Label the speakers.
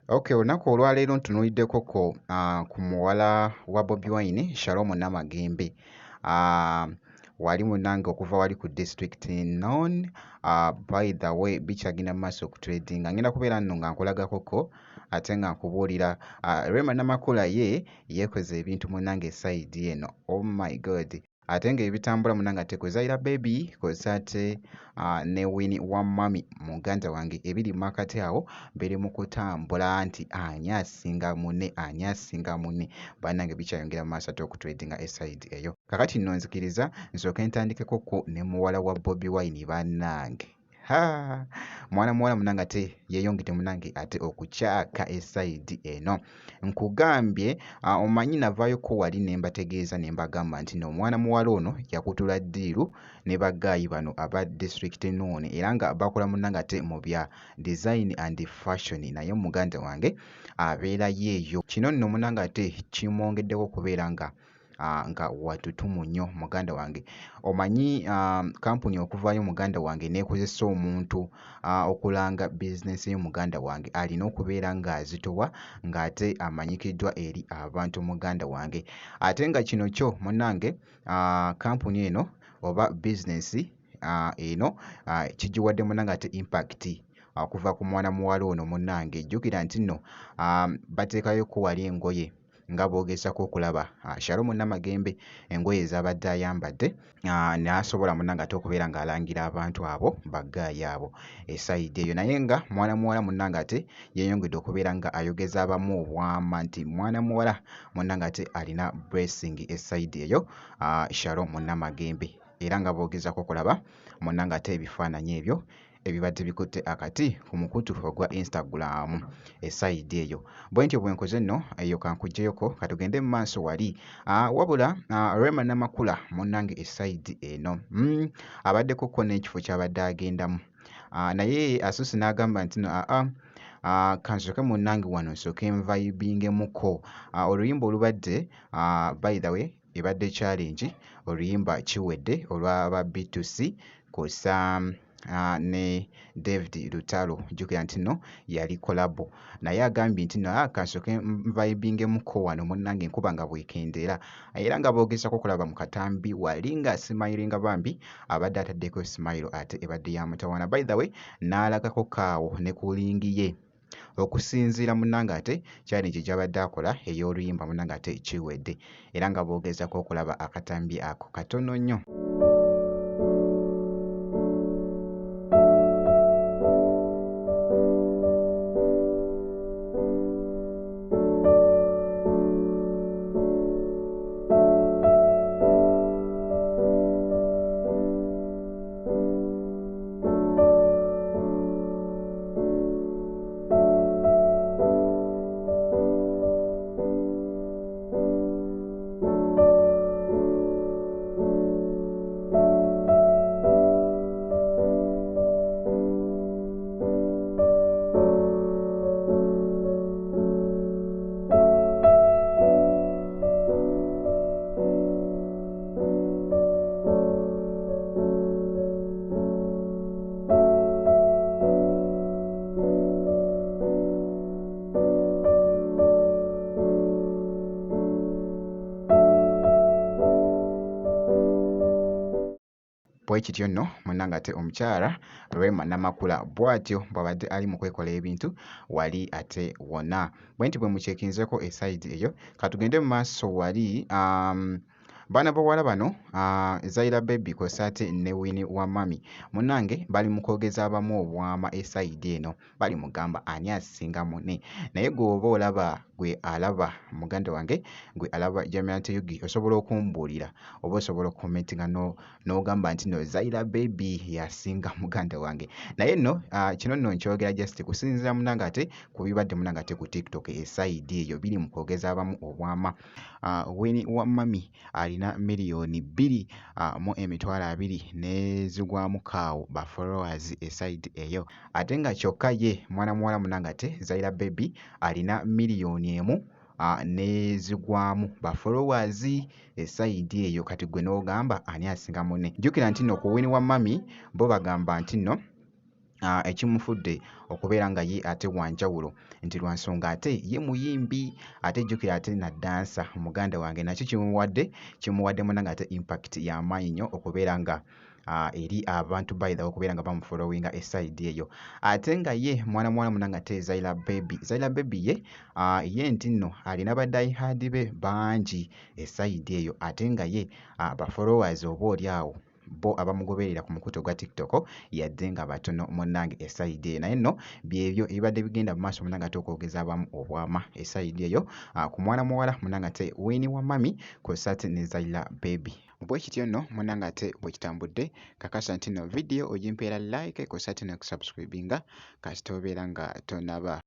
Speaker 1: Okay, olunaku olwaleero ntunuuliddeko ku muwala wa Bobi Wine, Shalom Namagembe. Wali munnange okuva wali ku district non, by the way bikyagenda mu maaso okutredinga. Ngenda kubeera nno nga nkulagakoko ate nga nkubuulira Rema Namakula ye yeekoze ebintu munnange esayidi eno. Oh my God. Ate ng'ebitambula munnange ate Zaira Baby kw'ossa ate ne Winnie Wamami muganda wange ebiri mu makati awo biri mu kutambula nti ani asinga munne ani asinga munne. Bannange bikyayongera mu maaso ate okutredinga esayidi eyo. Kakati nno nzikiriza nsooke ntandikeko ne muwala wa Bobi Wine bannange. Mwana munnange ate yeeyongedde munnange ate okukyaka esayidi eno. Nkugambye omanyi navaayoko wali ne mbategeeza ne mbagamba nti no omwana muwala ono yakutula ddiiru ne baggaayi bano aba district non era nga bakola munnange ate mu bya design and fashion, naye muganda wange abeerayo eyo. Kino nno munnange ate kimwongeddeko okubeera nga watutumu nnyo muganda wange. Omanyi kampuni okuvaayo muganda wange neekozesa omuntu okulanga bizinensi yo muganda wange alina okubeera ng'azitowa ng'ate amanyikiddwa eri abantu muganda wange. Ate nga kino kyo munnange kampuni eno oba bizinensi eno kigiwadde munnange ate impact okuva ku mwana muwala ono munnange. Jjukira nti nno bateekayoko wali engoye nga boogezako okulaba Shalom Namagembe engoye ezabadde ayambadde n'asobola munnange ate okubeera ng'alangira abantu abo baggaayi abo esayidi eyo. Naye nga mwana muwala munnange ate yeeyongedde okubeera nga ayogeza abamu obwama nti mwana muwala munnange ate alina blessing esayidi eyo Shalom Namagembe, era nga boogezako okulaba munnange ate ebifaananyi ebyo ebibadde bikutte akati ku mukutu ogwa Instagram esayidi eyo. Bwe ntyo bwe nkoze nno eyo kankugyeyoko katugende mu maaso wali wabula Rema Namakula munnange esayidi eno abaddeko ko n'ekifo ky'abadde agendamu naye asusse n'agamba nti no kansooke munnange wano nsooke nvayibingemuko oluyimba olubadde by the way ebadde challenge oluyimba kiwedde olw'aba B2C kw'ossa ne David Lutalo. Jjukira nti nno yali kolabo naye agambye nti no kansooke nvayibingemuko wano munnange enkuba nga bwekendeera era nga boogezako okulaba mu katambi wali nga simayiringa bambi abadde ataddeko simayiro ate ebadde ya mutawaana. By the way n'alagako kaawo ne kulingi ye okusinziira munnange ate challenge gy'abadde akola ey'oluyimba munnange ate kiwedde era nga boogezako okulaba akatambi ako katono nnyo. Bwe kityo nno munnange ate omukyala Rema Namakula bw'atyo bw'abadde ali mu kwekola ebintu wali ate wonna. Bwe nti bwe mukyekinzeko esayidi eyo katugende mu maaso wali baana bawala bano Zaira Baby kw'ossa ate ne Winnie Wamami munnange bali mu kwogeza abamu obwama esayidi eno bali mugamba ani asinga munne. Naye gw'oba olaba gwe alaba muganda wange gwe alaba Jamiat Yugi osobola okumbuulira oba osobola okukomentinga n'ogamba nti no Zaira Baby yasinga muganda wange. Naye nno kino nno nkyogera just kusinziira munnange ate ku bibadde munnange ate ku TikTok esayidi eyo biri mu kwogeza abamu obwama. Winnie Wamami alina miliyoni 2.20 n'ezigwamu kaawo ba followers esayidi eyo ate nga kyokka ye mwana muwala munnange ate Zaira Baby alina miliyoni 1 n'ezigwamu ba followers esayidi eyo. Kati gwe n'ogamba ani asinga munne. Jjukira nti nno ku Winnie Wamami bo bagamba nti nno ekimufudde okubeera nga ye ate wanjawulo nti lwa nsonga ate ye muyimbi ate jjukira ate na dansa muganda wange nakyo kimuwadde munange ate impact y'amaanyi nnyo okubeera nga eri abantu by the way okubeera nga bamufollowinga eside eyo ate nga ye mwana munange ate Zaila Baby ye nti nno alina badayihadi be bangi eside eyo ate nga ye bafollowers oba oli awo bo abamugoberera ku mukutu gwa TikTok yadde nga batono munnange eside eyo naye nno byebyo ebibadde bigenda mu maaso munnange ate okwogeza abamu obwama eside eyo ku mwana muwala munnange ate Winnie Wamami kw'ossa ate ne Zaila Baby bwe kityo nno munnange ate bwe kitambudde kakasa nti nno video ogimpeera like kw'ossa ate ne kusubscribinga kasita obeera nga tonaba